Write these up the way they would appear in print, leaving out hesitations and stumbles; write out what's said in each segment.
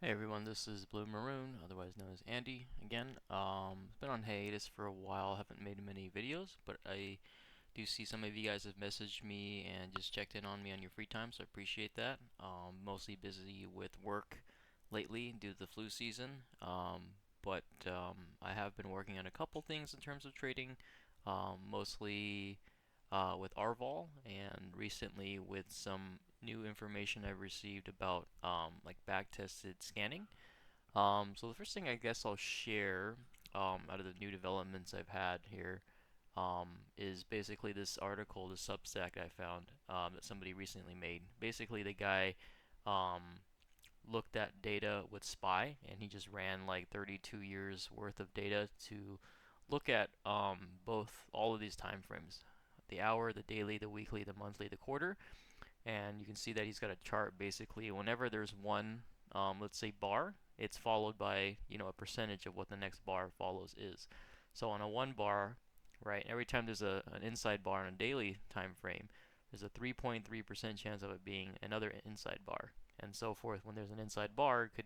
Hey everyone, this is Blue Maroon, otherwise known as Andy, again. Been on hiatus for a while, haven't made many videos, but I do see some of you guys have messaged me and just checked in on me on your free time, so I appreciate that. Mostly busy with work lately due to the flu season, but I have been working on a couple things in terms of trading, mostly with RVol and recently with some new information I've received about like back-tested scanning. So the first thing I guess I'll share out of the new developments I've had here is basically this article, this Substack I found that somebody recently made. Basically, the guy um, looked at data with SPY, and he just ran like 32 years worth of data to look at both all of these time frames, the hour, the daily, the weekly, the monthly, the quarter, and you can see that he's got a chart basically whenever there's one, let's say bar, it's followed by a percentage of what the next bar follows is. So on a one bar, right, every time there's an inside bar on a daily time frame, there's a 3.3% chance of it being another inside bar, and so forth. When there's an inside bar, it could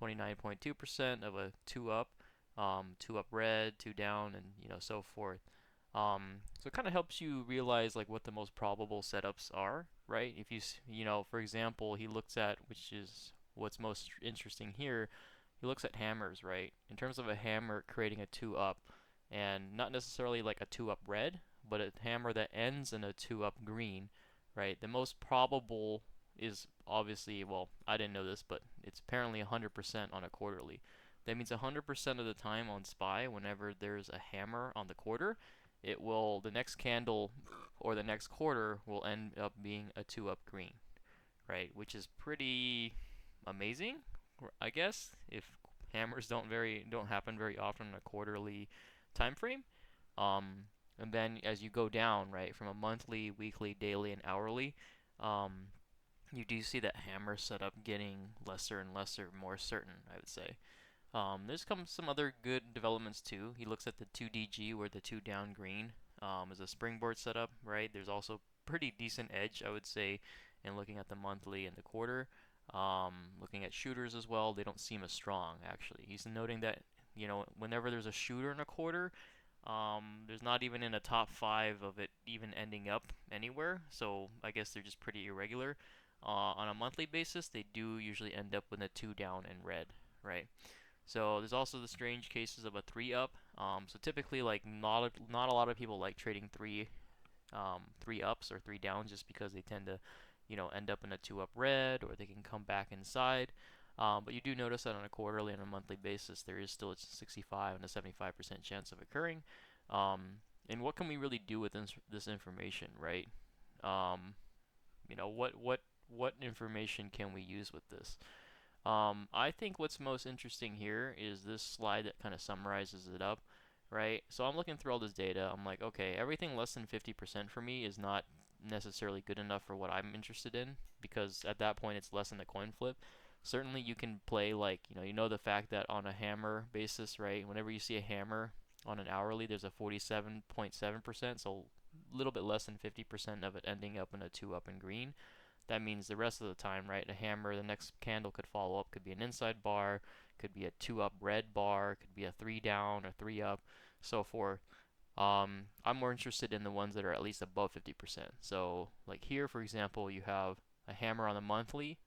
29.2% of a two up, two up red, two down, and so forth. So it kind of helps you realize like what the most probable setups are, right? If for example, he looks at, which is what's most interesting here, he looks at hammers, right? In terms of a hammer creating a two up, and not necessarily like a two up red, but a hammer that ends in a two up green, right? The most probable is obviously, well, I didn't know this, but it's apparently 100% on a quarterly. That means 100% of the time on SPY, whenever there's a hammer on the quarter, the next candle or the next quarter will end up being a two up green, right? Which is pretty amazing, I guess, if hammers don't happen very often in a quarterly time frame. And then as you go down, right, from a monthly, weekly, daily, and hourly, um, you do see that hammer setup getting lesser and lesser, more certain, I would say. There's come some other good developments too. He looks at the 2DG where the two down green is a springboard setup, right? There's also pretty decent edge, I would say, in looking at the monthly and the quarter. Looking at shooters as well, they don't seem as strong actually. He's noting that whenever there's a shooter in a quarter, there's not even in a top five of it even ending up anywhere. So I guess they're just pretty irregular. On a monthly basis, they do usually end up with a two down and red, right? So there's also the strange cases of a three up. So typically, like not a lot of people like trading three ups or three downs just because they tend to, end up in a two up red or they can come back inside. But you do notice that on a quarterly and a monthly basis, there is still a 65 and a 75% chance of occurring. And what can we really do with this information, right? Um, what information can we use with this? I think what's most interesting here is this slide that kind of summarizes it up, right? So I'm looking through all this data. I'm like, okay, everything less than 50% for me is not necessarily good enough for what I'm interested in because at that point it's less than a coin flip. Certainly you can play like, the fact that on a hammer basis, right? Whenever you see a hammer on an hourly, there's a 47.7%, so a little bit less than 50% of it ending up in a two up in green. That means the rest of the time, right, a hammer, the next candle could follow up, could be an inside bar, could be a two up red bar, could be a three down or three up, so forth. I'm more interested in the ones that are at least above 50%. So, like here, for example, you have a hammer on the monthly,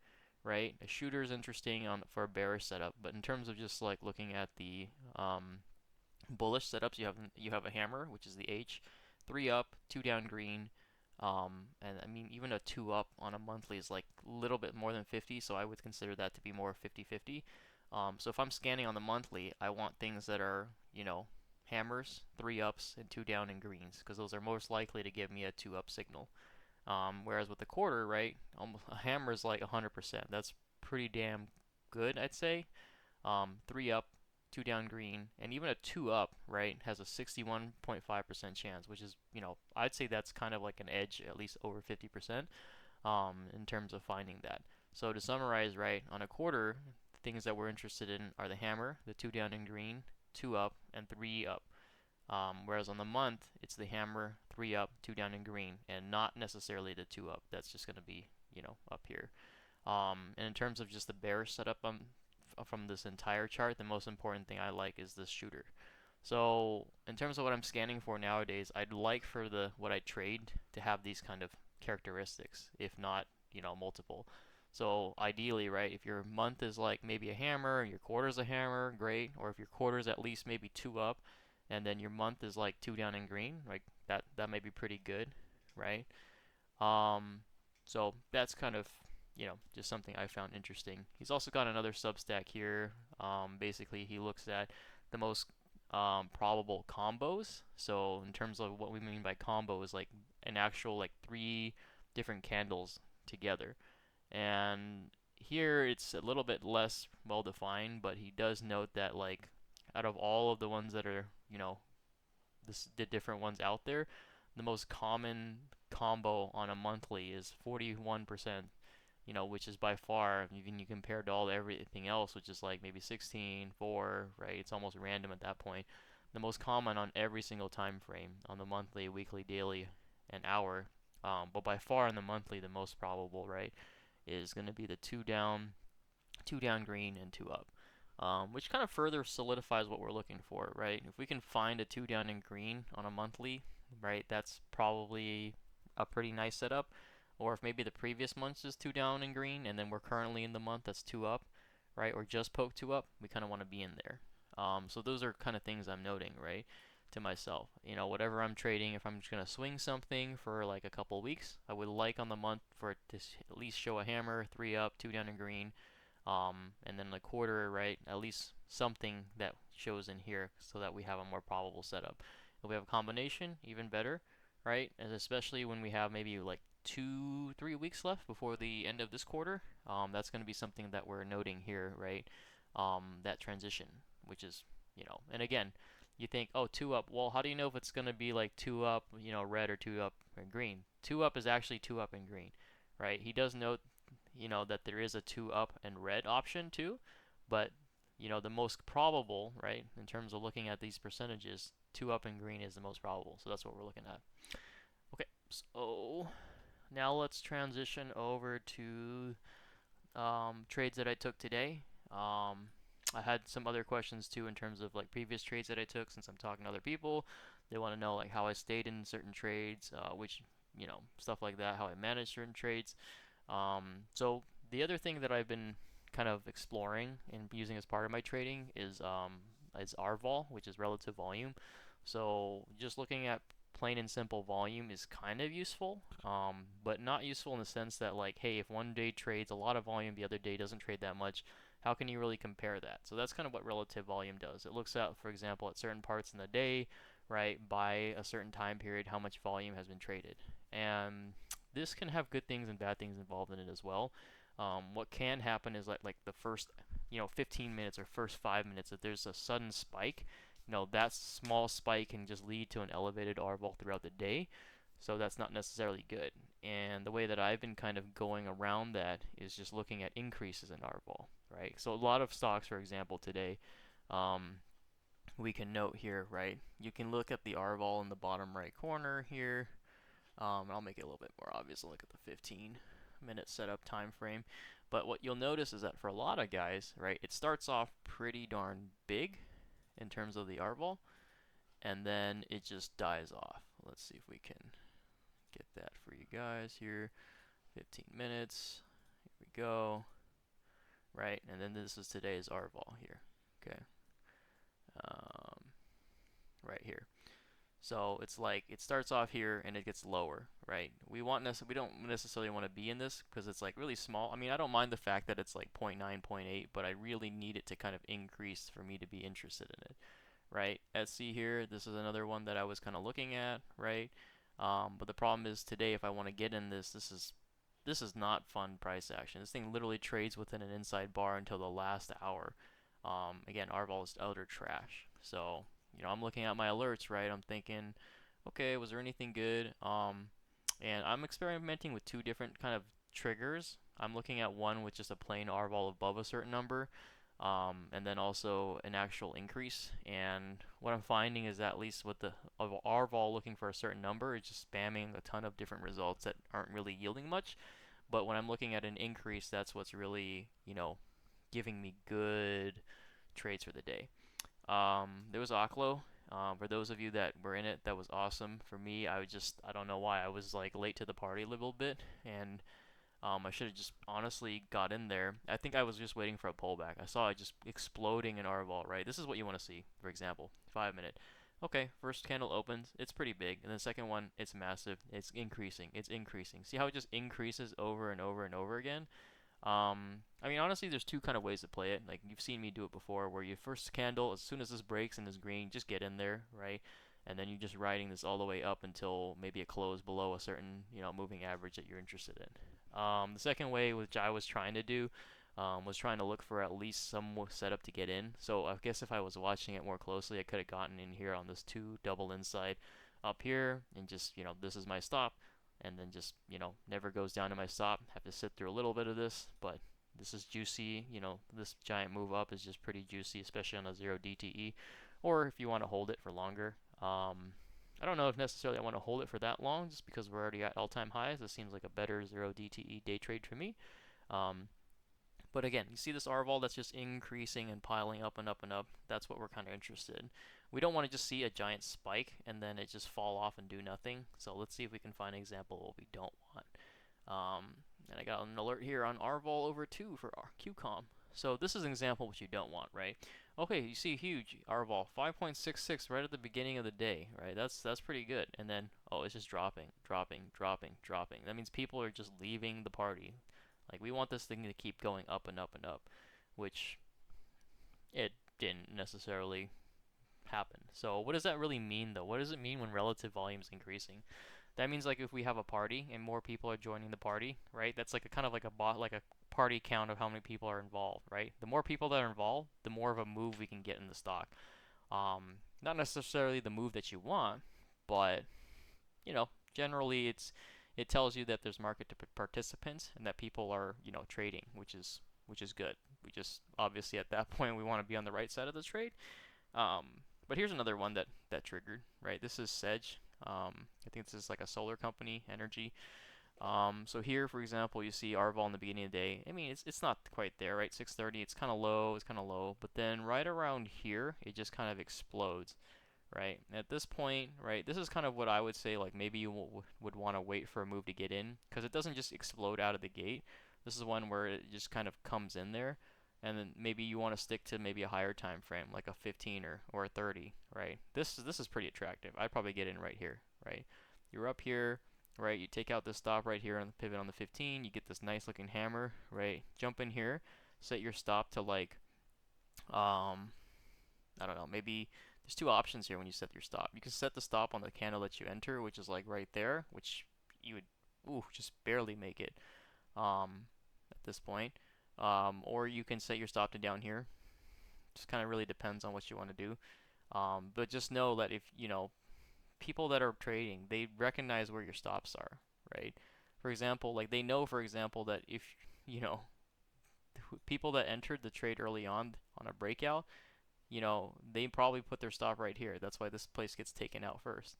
right? A shooter is interesting for a bearish setup, but in terms of just like looking at the bullish setups, you have a hammer, which is the H, three up, two down green, and I mean even a two up on a monthly is like a little bit more than 50, so I would consider that to be more 50-50. So if I'm scanning on the monthly, I want things that are hammers, three ups, and two down and greens, because those are most likely to give me a two up signal. Whereas with the quarter, right, almost a hammer is like 100%. That's pretty damn good, I'd say. Three up, two down green, and even a two up, right, has a 61.5% chance, which is, I'd say that's kind of like an edge, at least over 50%, in terms of finding that. So to summarize, right, on a quarter, the things that we're interested in are the hammer, the two down and green, two up, and three up. Whereas on the month, it's the hammer, three up, two down and green, and not necessarily the two up. That's just going to be, up here. And in terms of just the bearish setup from this entire chart, the most important thing I like is this shooter. So in terms of what I'm scanning for nowadays, I'd like for the what I trade to have these kind of characteristics, if not, multiple. So ideally, right, if your month is like maybe a hammer and your quarter's a hammer, great. Or if your quarter's at least maybe two up, and then your month is like two down in green, like that may be pretty good, right? Um, so that's kind of, just something I found interesting. He's also got another Substack here. Basically, he looks at the most probable combos. So in terms of what we mean by combo is like an actual like three different candles together. And here it's a little bit less well defined, but he does note that like out of all of the ones that are, the different ones out there, the most common combo on a monthly is 41%, which is by far, even you compare to all everything else, which is like maybe 16, 4, right? It's almost random at that point. The most common on every single time frame on the monthly, weekly, daily, and hour, but by far in the monthly, the most probable, right, is going to be the two down green and two up. Which kind of further solidifies what we're looking for, right? If we can find a two down in green on a monthly, right, that's probably a pretty nice setup. Or if maybe the previous month is two down in green and then we're currently in the month that's two up, right, or just poke two up, we kind of want to be in there. So those are kind of things I'm noting, right, to myself. Whatever I'm trading, if I'm just going to swing something for like a couple weeks, I would like on the month for it to at least show a hammer, three up, two down in green, and then the quarter, right, at least something that shows in here so that we have a more probable setup. If we have a combination, even better, right? And especially when we have maybe like 2-3 weeks left before the end of this quarter, that's going to be something that we're noting here, right? That transition, which is, and again, you think, oh, two up. Well, how do you know if it's going to be like two up, red, or two up in green? Two up is actually two up in green, right? He does note that there is a two up and red option too, but the most probable, right, in terms of looking at these percentages, two up and green is the most probable. So that's what we're looking at. Okay, so now let's transition over to trades that I took today. I had some other questions too in terms of like previous trades that I took. Since I'm talking to other people, they want to know like how I stayed in certain trades, which stuff like that, how I managed certain trades. So the other thing that I've been kind of exploring and using as part of my trading is RVOL, which is relative volume. So just looking at plain and simple volume is kind of useful, but not useful in the sense that like, hey, if one day trades a lot of volume, the other day doesn't trade that much, how can you really compare that? So that's kind of what relative volume does. It looks at, for example, at certain parts in the day, right, by a certain time period, how much volume has been traded. And this can have good things and bad things involved in it as well. What can happen is like the first 15 minutes or first 5 minutes, if there's a sudden spike, that small spike can just lead to an elevated RVOL throughout the day. So that's not necessarily good. And the way that I've been kind of going around that is just looking at increases in RVOL, right? So a lot of stocks, for example, today, we can note here, right? You can look at the RVOL in the bottom right corner here. I'll make it a little bit more obvious. Look at the 15-minute setup time frame. But what you'll notice is that for a lot of guys, right, it starts off pretty darn big in terms of the RVOL, and then it just dies off. Let's see if we can get that for you guys here. 15 minutes. Here we go. Right, and then this is today's RVOL here. Okay. Right here. So it's like it starts off here and it gets lower, right? We don't necessarily want to be in this because it's like really small. I mean, I don't mind the fact that it's like 0.9, 0.8, but I really need it to kind of increase for me to be interested in it, right? SC here, this is another one that I was kind of looking at, right? But the problem is today, if I want to get in this is not fun price action. This thing literally trades within an inside bar until the last hour. Again, RVOL is utter trash. So I'm looking at my alerts, right? I'm thinking, okay, was there anything good? And I'm experimenting with two different kind of triggers. I'm looking at one with just a plain RVOL above a certain number, and then also an actual increase. And what I'm finding is that at least with the RVOL looking for a certain number, it's just spamming a ton of different results that aren't really yielding much. But when I'm looking at an increase, that's what's really, giving me good trades for the day. There was OKLO. For those of you that were in it, that was awesome. For me, I don't know why, I was like late to the party a little bit, and I should have just honestly got in there. I think I was just waiting for a pullback. I saw it just exploding in RVol, right? This is what you want to see, for example, 5 minute. Okay, first candle opens, it's pretty big, and the second one, it's massive, it's increasing, it's increasing. See how it just increases over and over and over again? I mean, honestly, there's two kind of ways to play it. Like, you've seen me do it before, where you first candle, as soon as this breaks and is green, just get in there, right? And then you're just riding this all the way up until maybe it closed below a certain, moving average that you're interested in. The second way, which I was trying to do, was trying to look for at least some setup to get in. So I guess if I was watching it more closely, I could have gotten in here on this two double inside up here, and just, this is my stop, and then just, never goes down to my stop. Have to sit through a little bit of this, but this is juicy. This giant move up is just pretty juicy, especially on a 0 DTE, or if you want to hold it for longer. I don't know if necessarily I want to hold it for that long, just because we're already at all-time highs. This seems like a better 0 DTE day trade for me. But again, you see this RVol that's just increasing and piling up and up and up. That's what we're kind of interested in. We don't want to just see a giant spike and then it just fall off and do nothing. So let's see if we can find an example of what we don't want. And I got an alert here on RVol over 2 for our QCOM. So this is an example of what you don't want, right? Okay, you see huge RVol, 5.66 right at the beginning of the day, right? That's pretty good. And then, oh, it's just dropping, dropping, dropping, dropping. That means people are just leaving the party. Like, we want this thing to keep going up and up and up, which it didn't necessarily happen. So what does that really mean, though? What does it mean when relative volume is increasing? That means, like, if we have a party and more people are joining the party, right? That's like a kind of like a party count of how many people are involved, right? The more people that are involved, the more of a move we can get in the stock. Not necessarily the move that you want, but generally it tells you that there's market participants and that people are, trading, which is good. We just, obviously at that point, we want to be on the right side of the trade. But here's another one that triggered, right? This is SEDG. I think this is like a solar company, energy. So here, for example, you see RVol in the beginning of the day. I mean, it's not quite there, right? 630, it's kind of low, but then right around here, it just kind of explodes, right? At this point, right, this is kind of what I would say, like, maybe you would want to wait for a move to get in, because it doesn't just explode out of the gate. This is one where it just kind of comes in there, and then maybe you want to stick to maybe a higher time frame, like a 15 or a 30, right? This is pretty attractive. I'd probably get in right here, right? You're up here, right? You take out this stop right here on the pivot on the 15. You get this nice looking hammer, right? Jump in here, set your stop to like, I don't know, maybe there's two options here when you set your stop. You can set the stop on the candle that you enter, which is like right there, which you would, just barely make it at this point. Or you can set your stop to down here. Just kind of really depends on what you want to do. But just know that if, people that are trading, they recognize where your stops are, right? For example, like they know, for example, that if, people that entered the trade early on a breakout, they probably put their stop right here. That's why this place gets taken out first.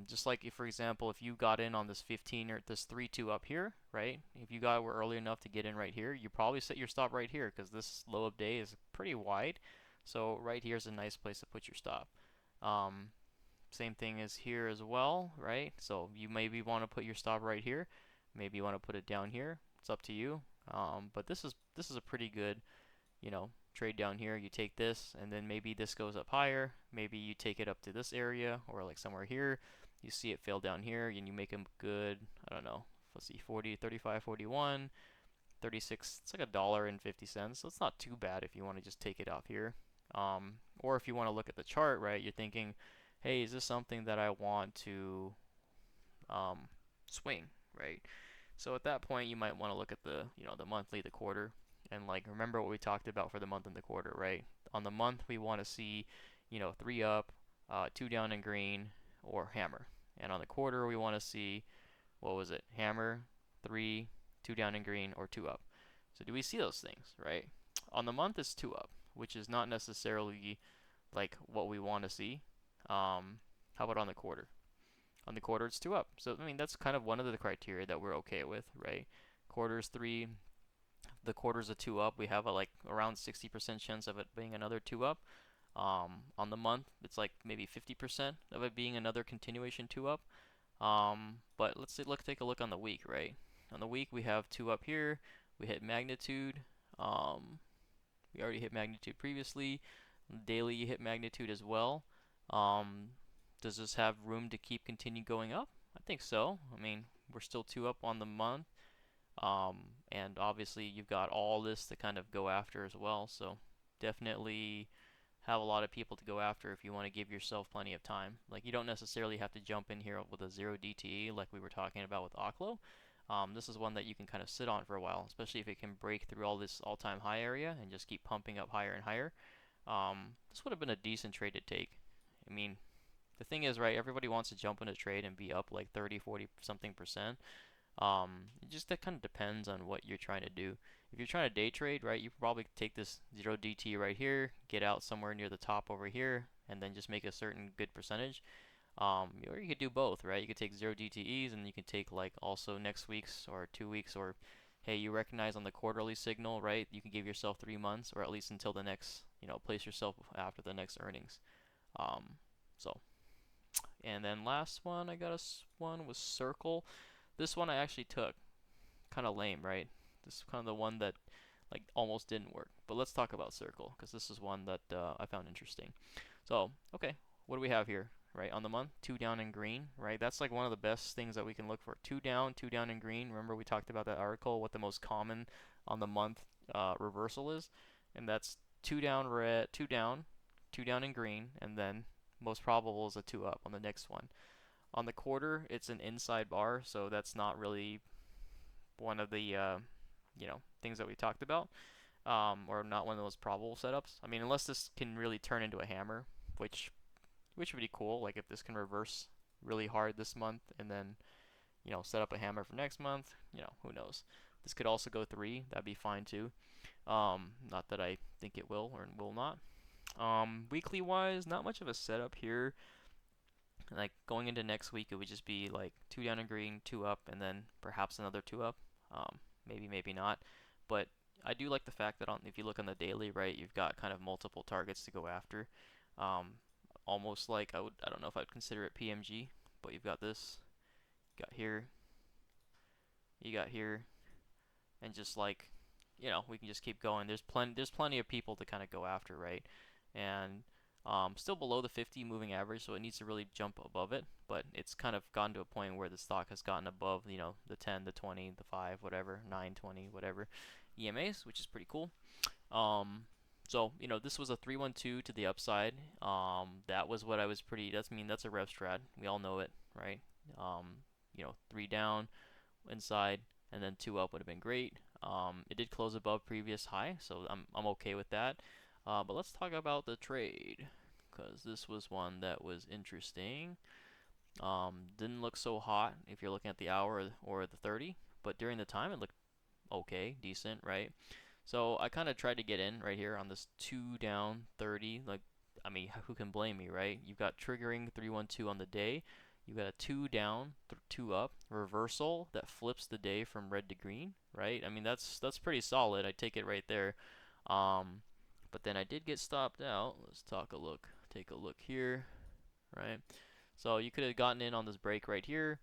Just like if, for example, if you got in on this 15 or this 3-2 up here, right? If you were early enough to get in right here, you probably set your stop right here because this low of day is pretty wide. So right here is a nice place to put your stop. Same thing as here as well, right? So you maybe want to put your stop right here. Maybe you want to put it down here. It's up to you. But this is a pretty good, trade down here. You take this, and then maybe this goes up higher. Maybe you take it up to this area, or like somewhere here. You see it fail down here, and you make a good, I don't know, let's see, 40, 35, 41, 36. It's like $1.50. So it's not too bad if you want to just take it off here. Or if you want to look at the chart, right, you're thinking, hey, is this something that I want to swing, right? So at that point, you might want to look at the, the monthly, the quarter, and like remember what we talked about for the month and the quarter, right? On the month, we want to see, 3 up, 2 down in green, or hammer. And on the quarter, we want to see, what was it? Hammer, 3, 2 down in green, or 2 up. So do we see those things, right? On the month, it's 2 up, which is not necessarily like what we want to see. How about on the quarter? On the quarter, it's 2 up. So, I mean, that's kind of one of the criteria that we're okay with, right? Quarters 3, the quarter's a 2 up, we have a like around 60% chance of it being another 2 up. On the month, it's like maybe 50% of it being another continuation 2 up. But let's take a look on the week, right? On the week we have 2 up here. We hit magnitude. We already hit magnitude previously. Daily you hit magnitude as well. Um, does this have room to keep continue going up? I think so. I mean, we're still 2 up on the month. And obviously you've got all this to kind of go after as well. So definitely have a lot of people to go after if you want to give yourself plenty of time. Like, you don't necessarily have to jump in here with a 0 DTE like we were talking about with OKLO. This is one that you can kind of sit on for a while, especially if it can break through all this all-time high area and just keep pumping up higher and higher. This would have been a decent trade to take. I mean, the thing is, right, everybody wants to jump in a trade and be up like 30, 40 something percent. That kind of depends on what you're trying to do. If you're trying to day trade, right, you probably take this 0 DT right here, get out somewhere near the top over here, and then just make a certain good percentage. Or you could do both, right? You could take 0 DTEs and you can take like also next week's or 2 weeks, or hey, you recognize on the quarterly signal, right? You can give yourself 3 months, or at least until the next, place yourself after the next earnings. Um, so, and then last one, I got one was Circle. This one I actually took. Kind of lame, right? This is kind of the one that like almost didn't work. But let's talk about Circle, because this is one that I found interesting. So, okay, what do we have here? Right, on the month, 2 down in green, right? That's like one of the best things that we can look for. 2 down in green. Remember we talked about that article, what the most common on the month reversal is? And that's 2 down red, 2 down, 2 down in green, and then most probable is a 2 up on the next one. On the quarter, it's an inside bar, so that's not really one of the things that we talked about, or not one of those probable setups. I mean, unless this can really turn into a hammer, which would be cool. Like if this can reverse really hard this month and then set up a hammer for next month. Who knows? This could also go 3. That'd be fine too. Not that I think it will or will not. Weekly wise, not much of a setup here. Like going into next week, it would just be like 2 down in green, 2 up, and then perhaps another 2 up. Maybe not. But I do like the fact that if you look on the daily, right, you've got kind of multiple targets to go after. Almost like I don't know if I'd consider it PMG, but you've got this, you got here, you got here, and just like, we can just keep going. There's plenty of people to kind of go after, right? And still below the 50 moving average, so it needs to really jump above it. But it's kind of gotten to a point where the stock has gotten above, the 10, the 20, the 5, whatever, 9, 20, whatever EMAs, which is pretty cool. So, this was a 312 to the upside. That was what I was that's a rev strat. We all know it, right? 3 down, inside, and then 2 up would have been great. It did close above previous high, so I'm okay with that. But let's talk about the trade, because this was one that was interesting. Didn't look so hot if you're looking at the hour or the 30, but during the time it looked okay, decent, right? So I kind of tried to get in right here on this 2 down 30. Like, I mean, who can blame me, right? You've got triggering 312 on the day. You've got a 2 down, 2 up reversal that flips the day from red to green, right? I mean, that's pretty solid. I take it right there. But then I did get stopped out. Let's take a look here, right? So you could have gotten in on this break right here.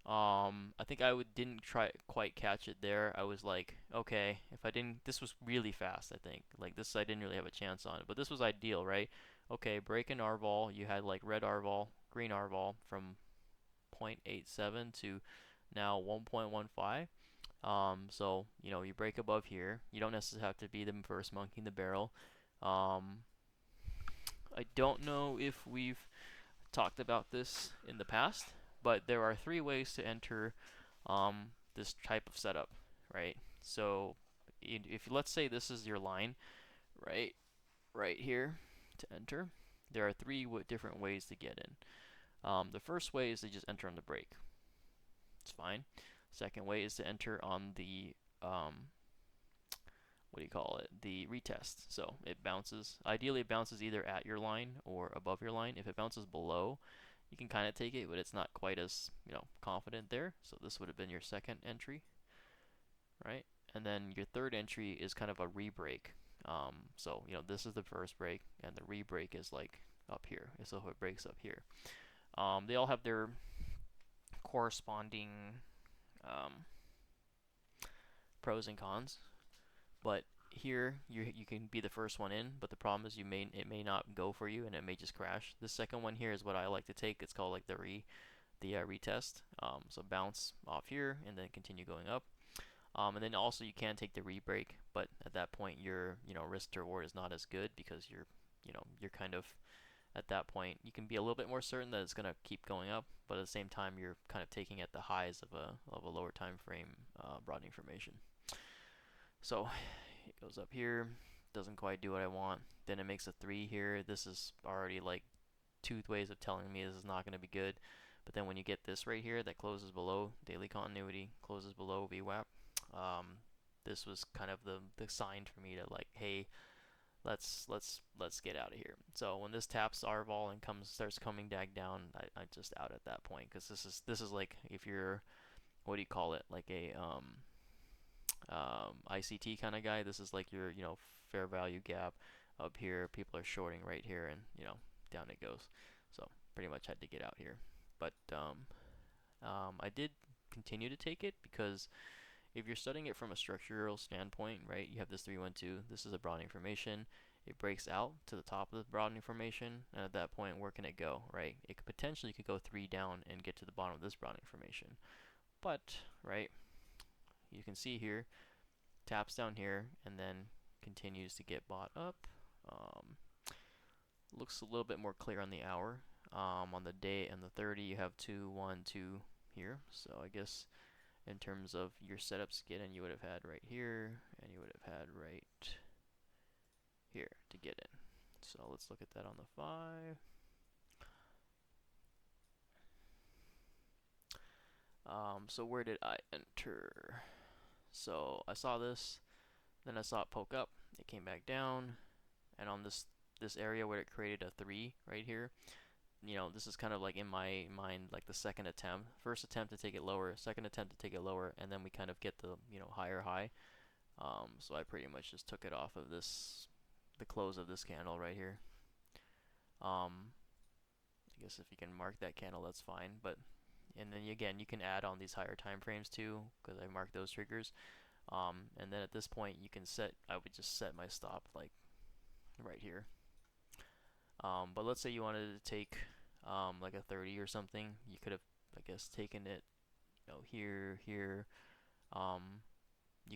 I think didn't quite catch it there. I was like, okay, if I didn't, this was really fast. I think like this, I didn't really have a chance on it, but this was ideal, right? Okay, break in RVol. You had like red RVol, green RVol from 0.87 to now 1.15. So you break above here. You don't necessarily have to be the first monkey in the barrel. I don't know if we've talked about this in the past, but there are 3 ways to enter this type of setup, right? So if let's say this is your line, right here to enter, there are 3 different ways to get in. The first way is to just enter on the break. It's fine. Second way is to enter on the the retest. So it bounces. Ideally, it bounces either at your line or above your line. If it bounces below, you can kind of take it, but it's not quite as confident there. So this would have been your second entry, right? and then your third entry is kind of a re-break. So you know, this is the first break, and the re-break is like up here. So it breaks up here. They all have their corresponding um, pros and cons, but here you can be the first one in, but the problem is it may not go for you, and it may just crash. The second one here is what I like to take. It's called like the retest. So bounce off here and then continue going up. And then also you can take the re-break, but at that point your risk to reward is not as good, because you're kind of at that point you can be a little bit more certain that it's going to keep going up, but at the same time you're kind of taking at the highs of a lower time frame broadening formation. So it goes up here, doesn't quite do what I want. Then it makes a 3 here. This is already like 2 ways of telling me this is not going to be good. But then when you get this right here that closes below daily continuity, closes below VWAP, this was kind of the sign for me to like, hey, let's get out of here. So when this taps our vol and starts coming back down, I'm just out at that point, because this is like, if you're, what do you call it, like a ICT kind of guy, this is like your fair value gap up here. People are shorting right here, and down it goes. So pretty much had to get out here. But I did continue to take it, because if you're studying it from a structural standpoint, right, you have this 312. This is a broadening formation. It breaks out to the top of the broadening formation, and at that point, where can it go, right? It could potentially go 3 down and get to the bottom of this broadening formation. But, right, you can see here, taps down here, and then continues to get bought up. Looks a little bit more clear on the hour. On the day and the 30, you have 2, 1, 2 here. So I guess in terms of your setups to get in, you would have had right here, and you would have had right here to get in. So let's look at that on the 5. So where did I enter? So I saw this, then I saw it poke up, it came back down, and on this area where it created a 3 right here, this is kind of like in my mind like the second attempt. First attempt to take it lower, second attempt to take it lower, and then we kind of get the higher high. So I pretty much just took it off of the close of this candle right here. I guess if you can mark that candle, that's fine. But and then again, you can add on these higher time frames too, because I marked those triggers. And then at this point, you can I would just set my stop like right here. But let's say you wanted to take like a 30 or something, you could have, I guess, taken it here. You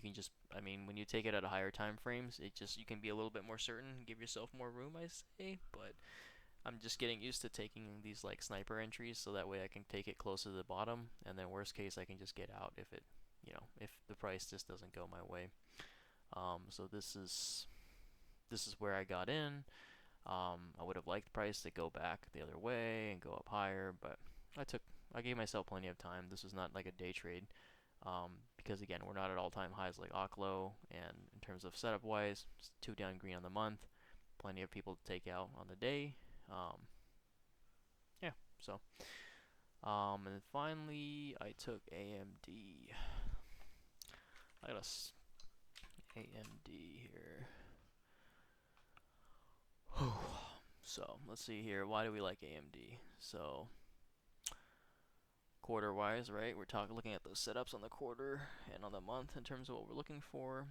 can just, I mean, when you take it at a higher time frames, you can be a little bit more certain, give yourself more room, I say. But I'm just getting used to taking these like sniper entries, so that way I can take it closer to the bottom, and then worst case I can just get out if if the price just doesn't go my way. So this is where I got in. I would have liked the price to go back the other way and go up higher, but I gave myself plenty of time. This was not like a day trade, because again, we're not at all-time highs like OKLO, and in terms of setup wise, 2 down green on the month, plenty of people to take out on the day. Yeah, so and then finally I took AMD. I got a AMD here. So let's see here. Why do we like AMD? So quarter wise, right? We're looking at those setups on the quarter and on the month in terms of what we're looking for.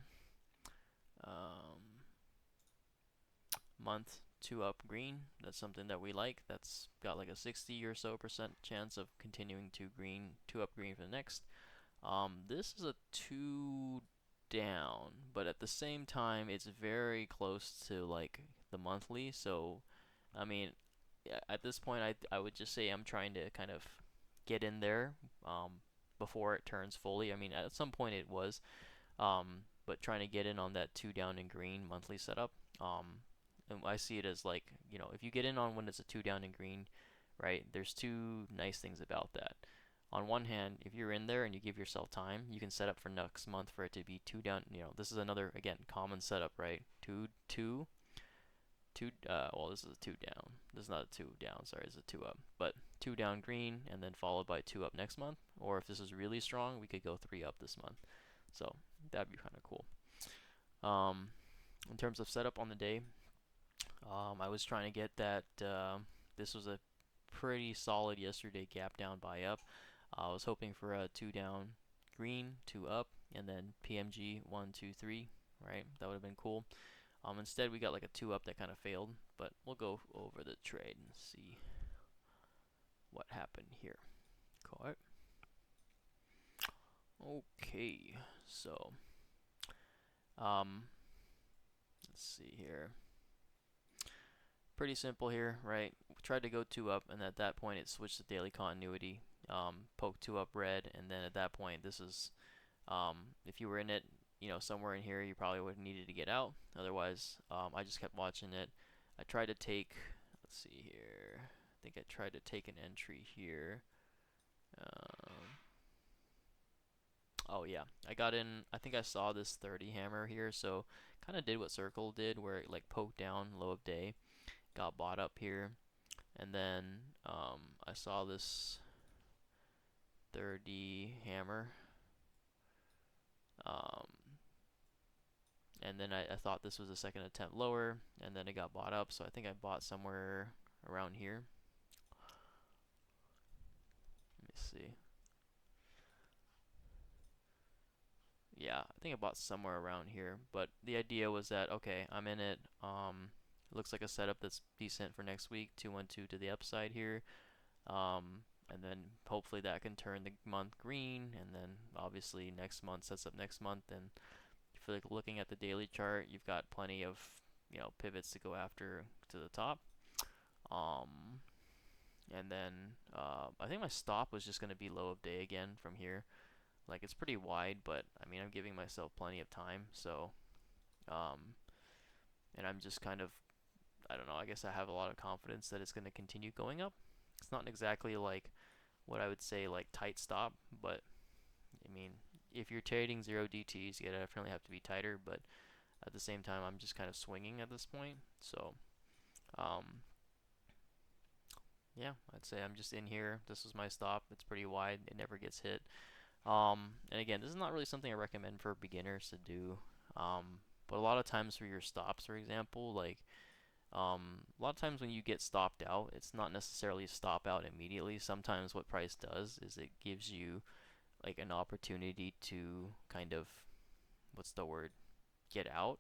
Month 2 up green. That's something that we like. That's got like a 60 or so % chance of continuing to 2 up green for the next. This is a 2 down, but at the same time, it's very close to like the monthly. So, I mean, at this point, I would just say I'm trying to kind of get in there before it turns fully. I mean, at some point it was, but trying to get in on that 2 down in green monthly setup. And I see it as like, if you get in on when it's a 2 down in green, right, there's 2 nice things about that. On one hand, if you're in there and you give yourself time, you can set up for next month for it to be 2 down. This is another, again, common setup, right? 2, well, this is a 2 down. This is not a 2 down, sorry, it's a 2 up. But 2 down green and then followed by 2 up next month. Or if this is really strong, we could go 3 up this month. So That'd be kind of cool. In terms of setup on the day, I was trying to get that. This was a pretty solid yesterday gap down buy up. I was hoping for a 2 down green, 2 up, and then PMG 1, 2, 3. Right, that would have been cool. Instead, we got like a 2 up that kind of failed, but we'll go over the trade and see what happened here. Caught. Okay, so let's see here. Pretty simple here, right? We tried to go 2 up, and at that point it switched to daily continuity. Poke 2 up red, and then at that point this is, if you were in it, you know, somewhere in here, you probably would have needed to get out. Otherwise, I just kept watching it. I tried to take, let's see here, I think I tried to take an entry here. Oh yeah, I got in, I think I saw this 30 hammer here, so kind of did what Circle did, where it like poked down low of day, got bought up here, and then I saw this 30 hammer, and then I thought this was a second attempt lower, and then it got bought up, so I think I bought somewhere around here. Let me see. Yeah, I think I bought somewhere around here, but the idea was that, okay, I'm in it. It looks like a setup that's decent for next week, 212 to the upside here. And then hopefully that can turn the month green, and then obviously next month sets up next month. And if you're like looking at the daily chart, you've got plenty of, you know, pivots to go after to the top. And then I think my stop was just going to be low of day again from here. Like, it's pretty wide, but I mean, I'm giving myself plenty of time, so and I'm just kind of, I don't know, I guess I have a lot of confidence that it's going to continue going up. It's not exactly like what I would say like tight stop, but I mean, if you're trading 0 DTs, you definitely have to be tighter, but at the same time, I'm just kind of swinging at this point. So yeah, I'd say I'm just in here. This is my stop. It's pretty wide. It never gets hit. And again, this is not really something I recommend for beginners to do. But a lot of times for your stops, for example, like a lot of times when you get stopped out, it's not necessarily stop out immediately. Sometimes what price does is it gives you like an opportunity to kind of, what's the word, get out.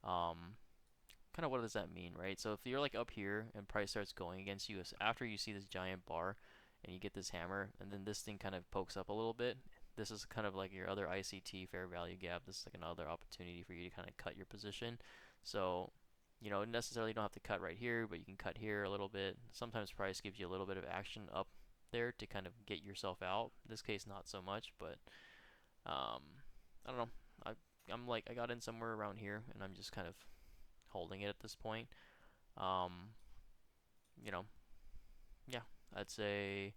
Kind of what does that mean, right? So if you're like up here and price starts going against you after you see this giant bar and you get this hammer, and then this thing kind of pokes up a little bit, this is kind of like your other ICT fair value gap. This is like another opportunity for you to kind of cut your position. So, you know, necessarily don't have to cut right here, but you can cut here a little bit. Sometimes price gives you a little bit of action up there to kind of get yourself out. In this case, not so much, but I don't know. I'm like, I got in somewhere around here, and I'm just kind of holding it at this point. You know, yeah, I'd say,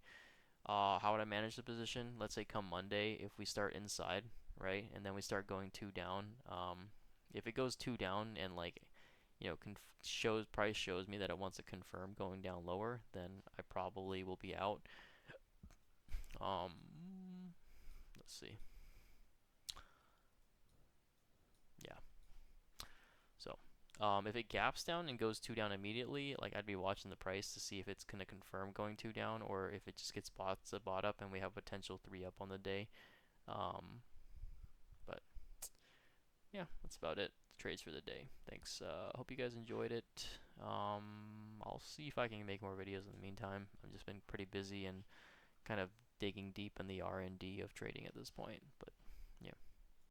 how would I manage the position? Let's say come Monday, if we start inside, right, and then we start going 2 down. If it goes 2 down and like, you know, price shows me that it wants to confirm going down lower, then I probably will be out. Let's see. Yeah. So, if it gaps down and goes 2 down immediately, like I'd be watching the price to see if it's gonna confirm going 2 down, or if it just gets bought up and we have potential 3 up on the day. But yeah, that's about it. Trades for the day. Thanks. Hope you guys enjoyed it. I'll see if I can make more videos in the meantime. I've just been pretty busy and kind of digging deep in the R&D of trading at this point. But yeah.